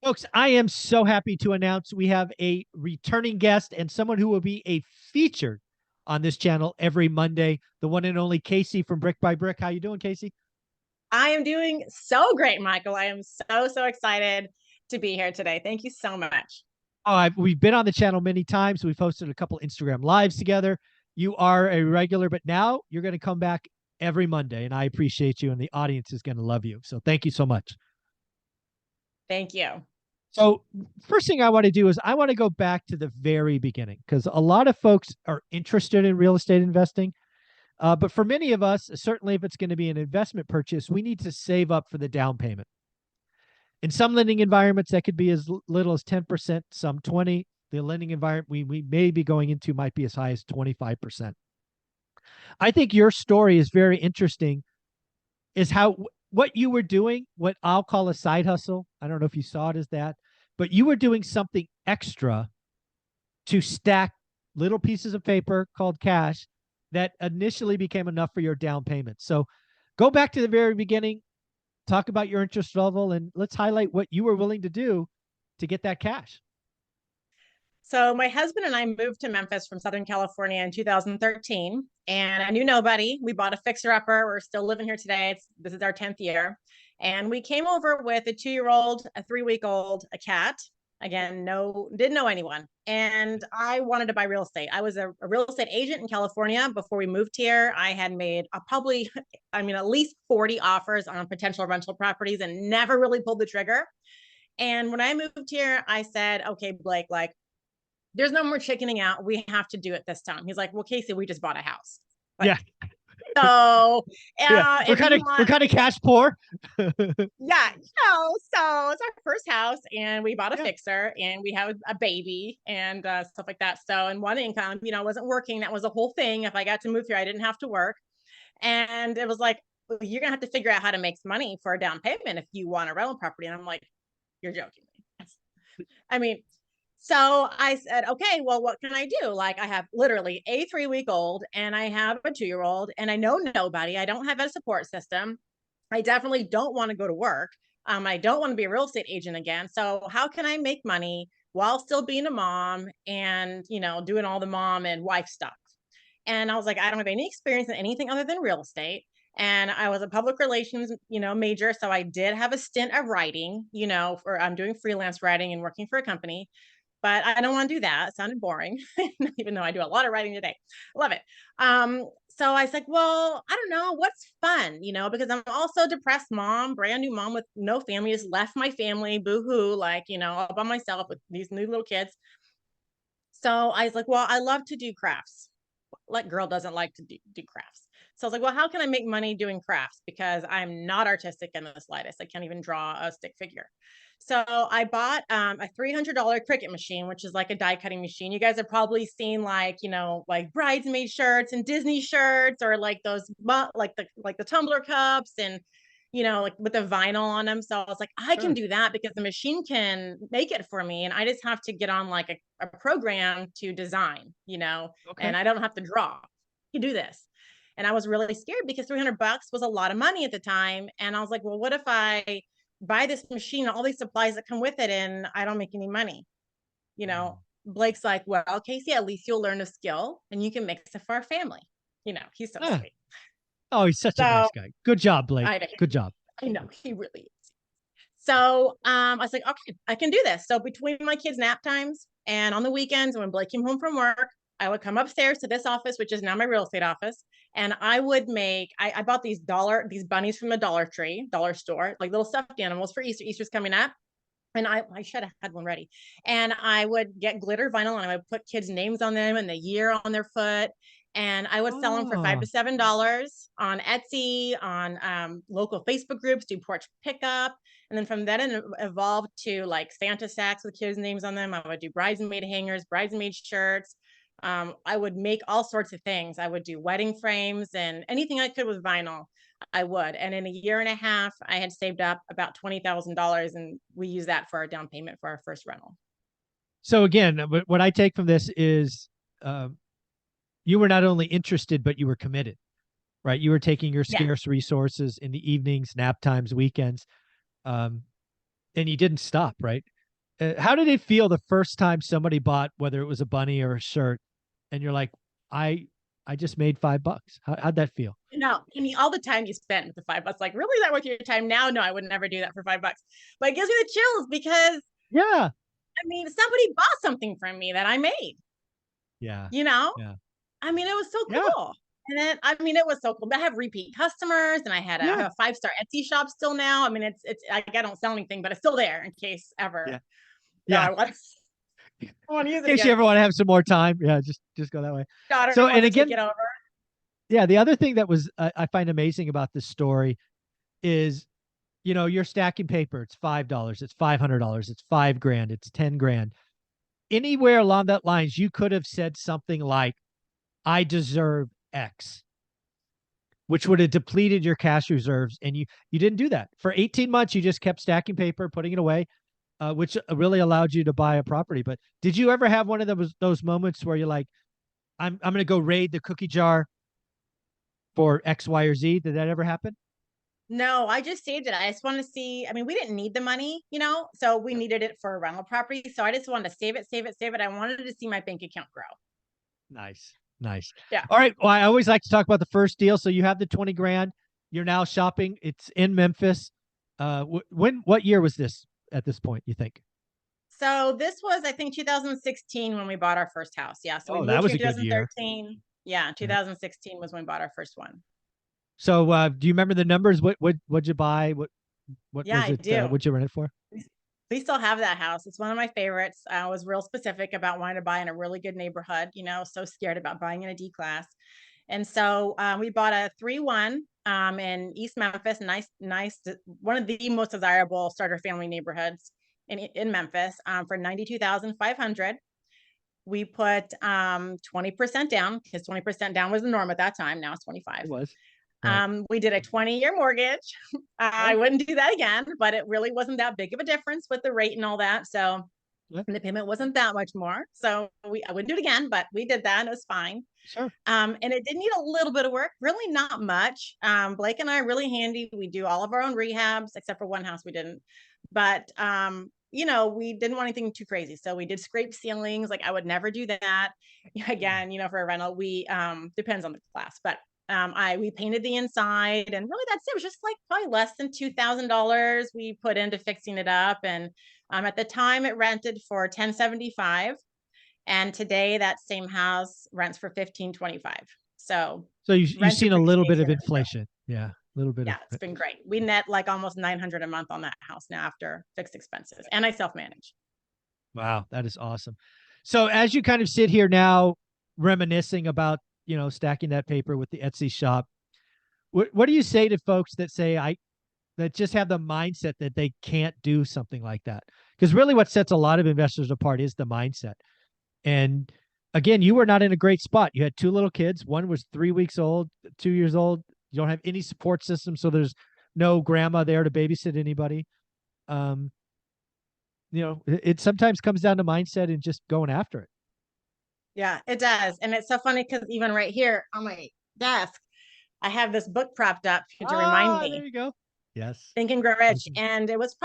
Folks, I am so happy to announce we have a returning guest and someone who will be a featured on this channel every Monday, the one and only Casey from Brick by Brick. How you doing, Casey? I am doing so great, Michael. I am so excited to be here today. Thank you so much. We've been on the channel many times. We've hosted a couple Instagram lives together. You are a regular, but now you're going to come back every Monday, and I appreciate you, and the audience is going to love you. So thank you so much. Thank you. So first thing I want to do is I want to go back to the very beginning because a lot of folks are interested in real estate investing. But for many of us, certainly if it's going to be an investment purchase, we need to save up for the down payment. In some lending environments, that could be as little as 10%, some 20. The lending environment we may be going into might be as high as 25%. I think your story is very interesting, is how what you were doing, what I'll call a side hustle. I don't know if you saw it as that, but you were doing something extra to stack little pieces of paper called cash that initially became enough for your down payment. So go back to the very beginning, talk about your interest level, and let's highlight what you were willing to do to get that cash. So, my husband and I moved to Memphis from Southern California in 2013, and I knew nobody. We bought a fixer upper. We're still living here today. This is our 10th year. And we came over with a 2-year-old, a 3-week old, a cat. Again, didn't know anyone. And I wanted to buy real estate. I was a real estate agent in California before we moved here. I had made at least 40 offers on potential rental properties and never really pulled the trigger. And when I moved here, I said, okay, Blake, like, there's no more chickening out. We have to do it this time. He's like, well, Casey, we just bought a house. Like, Yeah. so Yeah. We're if kind you of want, we're kind of cash poor. yeah, so it's our first house, and we bought a Yeah. fixer, and we have a baby and stuff like that. So, and one income, wasn't working. That was the whole thing. If I got to move here, I didn't have to work, and it was like, well, you're gonna have to figure out how to make money for a down payment if you want a rental property. And I'm like, you're joking me. I mean, so I said, okay, well, what can I do? Like, I have literally a 3-week old and I have a 2-year old, and I know nobody. I don't have a support system. I definitely don't want to go to work. I don't want to be a real estate agent again. So, how can I make money while still being a mom and, doing all the mom and wife stuff? And I was like, I don't have any experience in anything other than real estate. And I was a public relations, major. So I did have a stint of writing, for I'm doing freelance writing and working for a company, but I don't want to do that. It sounded boring, even though I do a lot of writing today. Love it. So I was like, well, I don't know what's fun, because I'm also a depressed mom, brand new mom with no family, just left my family, boo-hoo, like, all by myself with these new little kids. So I was like, well, I love to do crafts. What girl doesn't like to do crafts? So I was like, well, how can I make money doing crafts? Because I'm not artistic in the slightest. I can't even draw a stick figure. So I bought a $300 Cricut machine, which is like a die cutting machine. You guys have probably seen like, like bridesmaid shirts and Disney shirts, or like those, like the tumbler cups, and like with the vinyl on them. So I was like, I can Sure. do that because the machine can make it for me. And I just have to get on like a program to design, Okay. and I don't have to draw. You do this. And I was really scared because $300 was a lot of money at the time. And I was like, well, what if I buy this machine, all these supplies that come with it, and I don't make any money? Mm. Blake's like, well, Casey, at least you'll learn a skill and you can mix it for our family. He's so Ah. sweet. Oh, he's such a So nice guy. Good job, Blake. I know, Good job. I know he really is. So I was like, okay, I can do this. So between my kids' nap times and on the weekends when Blake came home from work, I would come upstairs to this office, which is now my real estate office. And I would I bought these bunnies from the dollar store, like little stuffed animals for Easter. Easter's coming up. And I should have had one ready. And I would get glitter vinyl and I would put kids' names on them and the year on their foot. And I would sell them for five Oh, to seven dollars on Etsy, on local Facebook groups, do porch pickup. And then from then it evolved to like Santa sacks with kids' names on them. I would do bridesmaid hangers, bridesmaid shirts. I would make all sorts of things. I would do wedding frames and anything I could with vinyl. I would. And in a year and a half, I had saved up about $20,000, and we used that for our down payment for our first rental. so again, what I take from this is um, you were not only interested, but you were committed, right? You were taking your Yeah. scarce resources in the evenings, nap times, weekends, um, and you didn't stop, right? How did it feel the first time somebody bought, whether it was a bunny or a shirt, and you're like, I I just made $5. How'd that feel? No, I mean, all the time you spent with the $5, like, really, that worth your time now? No, I would never do that for $5. But it gives me the chills because, Yeah. I mean, somebody bought something from me that I made, Yeah. you know? Yeah. I mean, it was so Yeah. cool. And then, I mean, it was so cool. I have repeat customers, and I Yeah. have a 5-star Etsy shop still now. I mean, it's like I don't sell anything, but it's still there in case Yeah. ever. No, Yeah. I want to use In it case you again. ever want to have some more time. Yeah, just go that way. Daughter So, and wants to take again, it over. yeah, the other thing that was I find amazing about this story is, you're stacking paper. It's $5, it's $500, it's 5 grand, it's 10 grand. Anywhere along that lines, you could have said something like, "I deserve X," which would have depleted your cash reserves, and you didn't do that. For 18 months, you just kept stacking paper, putting it away, which really allowed you to buy a property. But did you ever have one of those moments where you're like, I'm going to go raid the cookie jar for X, Y, or Z? Did that ever happen? No, I just saved it. I just want to see. I mean, we didn't need the money, so we Yep. needed it for a rental property. So I just wanted to save it, save it, save it. I wanted to see my bank account grow. Nice. Nice. Yeah. All right. Well, I always like to talk about the first deal. So you have the 20 grand. You're now shopping. It's in Memphis. What year was this at this point, you think? So this was, I think, 2016 when we bought our first house. Yeah. So we Oh, that moved was here a in good year. 2013. Yeah. Yeah. 2016 was when we bought our first one. So, do you remember the numbers? What'd you buy? What Yeah, was I it? do. What'd you rent it for? We still have that house. It's one of my favorites. I was real specific about wanting to buy in a really good neighborhood, so scared about buying in a D class. And so we bought a 3-1 in East Memphis, nice, one of the most desirable starter family neighborhoods in Memphis for 92,500. We put 20% down because 20% down was the norm at that time. Now it's 25. It was. Right. We did a 20-year mortgage. Yeah. I wouldn't do that again, but it really wasn't that big of a difference with the rate and all that. So Yeah. and the payment wasn't that much more. So I wouldn't do it again, but we did that and it was fine. Sure. And it did need a little bit of work, really not much. Blake and I are really handy. We do all of our own rehabs, except for one house we didn't. But we didn't want anything too crazy. So we did scrape ceilings. Like I would never do that. Again, for a rental, we depends on the class, but we painted the inside and really that's it. It was just like probably less than $2,000 we put into fixing it up. And at the time it rented for 1075. And today that same house rents for 1525. So So you've rent seen a little bit of appreciation. inflation. Yeah, a little bit of. Yeah, it's been great. We net like almost 900 a month on that house now after fixed expenses, and I self-manage. Wow, that is awesome. So as you kind of sit here now, reminiscing about stacking that paper with the Etsy shop, what do you say to folks that just have the mindset that they can't do something like that? Because really, what sets a lot of investors apart is the mindset. And again, you were not in a great spot. You had two little kids. One was 3 weeks old, 2 years old. You don't have any support system, so there's no grandma there to babysit anybody. Um, it sometimes comes down to mindset and just going after it. Yeah, it does. And it's so funny because even right here on my desk, I have this book propped up to remind Ah, there me. you go. Yes. Think and Grow Rich. And it wasn't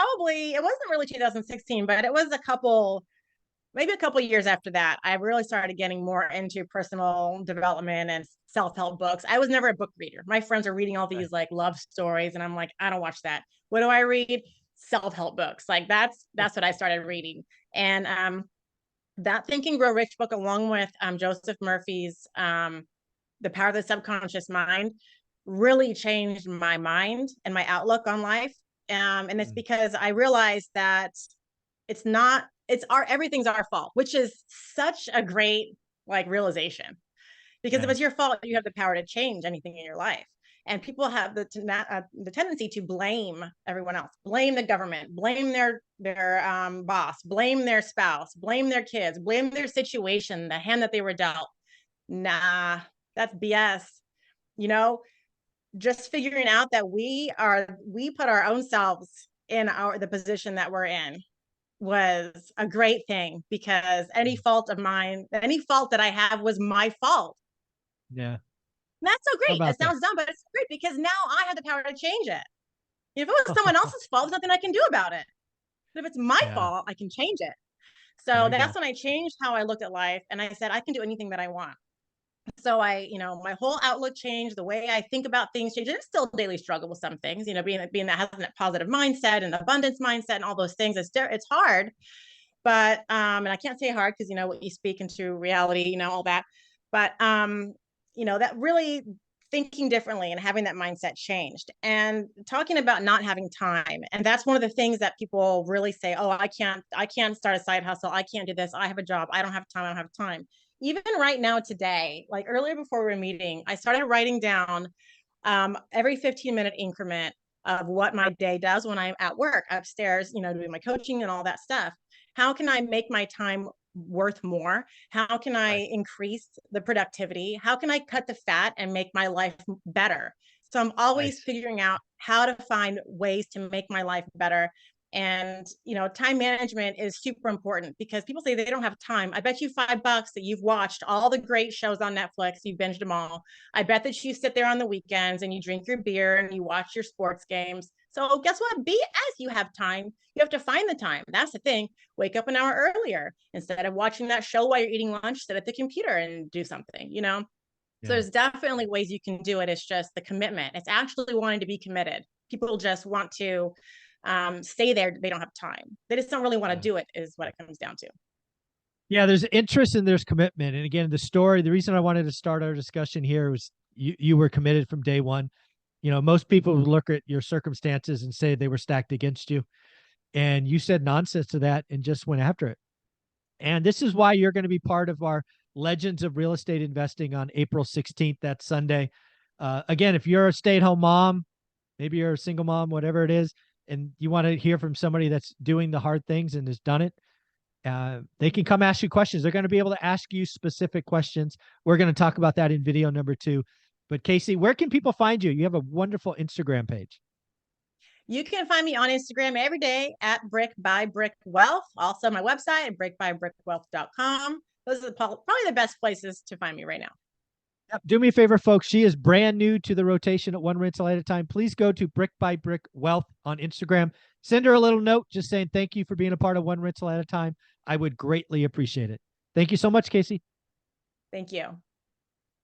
really 2016, but it was maybe a couple years after that. I really started getting more into personal development and self-help books. I was never a book reader. My friends are reading all Right. these like love stories, and I'm like, I don't watch that. What do I read? Self-help books. Like that's what I started reading. And that Think and Grow Rich book, along with Joseph Murphy's The Power of the Subconscious Mind, really changed my mind and my outlook on life. And it's because I realized that everything's our fault, which is such a great like realization. Because if Yeah. it's your fault, you have the power to change anything in your life. And people have the tendency to blame everyone else, blame the government, blame their boss, blame their spouse, blame their kids, blame their situation, the hand that they were dealt. Nah, that's BS. You know, just figuring out that we put our own selves in the position that we're in was a great thing, because any fault of mine, any fault that I have was my fault. Yeah. And that's so How great. about That that? sounds dumb, but it's great because now I have the power to change it. If it was someone else's fault, there's nothing I can do about it. But if it's my Yeah. fault, I can change it. There So you go. that's when I changed how I looked at life. And I said, I can do anything that I want. So I, my whole outlook changed, the way I think about things changed. It's still a daily struggle with some things, being that having that positive mindset and abundance mindset and all those things. It's hard, but and I can't say hard because what you speak into reality, all that. But that really thinking differently and having that mindset changed, and talking about not having time. And that's one of the things that people really say, oh, I can't start a side hustle, I can't do this, I have a job, I don't have time, I don't have time. Even right now today, like earlier before we were meeting, I started writing down every 15-minute increment of what my day does when I'm at work upstairs, doing my coaching and all that stuff. How can I make my time worth more? How can Right. I increase the productivity? How can I cut the fat and make my life better? So I'm always Nice. figuring out how to find ways to make my life better. And time management is super important because people say they don't have time. I bet you $5 that you've watched all the great shows on Netflix, you've binged them all. I bet that you sit there on the weekends and you drink your beer and you watch your sports games. So guess what? Be as you have time. You have to find the time. That's the thing. Wake up an hour earlier. Instead of watching that show while you're eating lunch, sit at the computer and do something. So Yeah. there's definitely ways you can do it. It's just the commitment. It's actually wanting to be committed. People just want to stay there. They don't have time. They just don't really want to Yeah. do it, is what it comes down to. Yeah, there's interest and there's commitment. And again, the reason I wanted to start our discussion here was you were committed from day one. Most people would look at your circumstances and say they were stacked against you. And you said nonsense to that and just went after it. And this is why you're going to be part of our Legends of Real Estate Investing on April 16th, that Sunday. Again, if you're a stay-at-home mom, maybe you're a single mom, whatever it is, and you want to hear from somebody that's doing the hard things and has done it, they can come ask you questions. They're going to be able to ask you specific questions. We're going to talk about that in video number 2. But Casey, where can people find you? You have a wonderful Instagram page. You can find me on Instagram every day at Brick by Brick Wealth. Also, my website at brickbybrickwealth.com. Those are probably the best places to find me right now. Yep. Do me a favor, folks. She is brand new to the rotation at One Rental at a Time. Please go to Brick by Brick Wealth on Instagram. Send her a little note just saying thank you for being a part of One Rental at a Time. I would greatly appreciate it. Thank you so much, Casey. Thank you.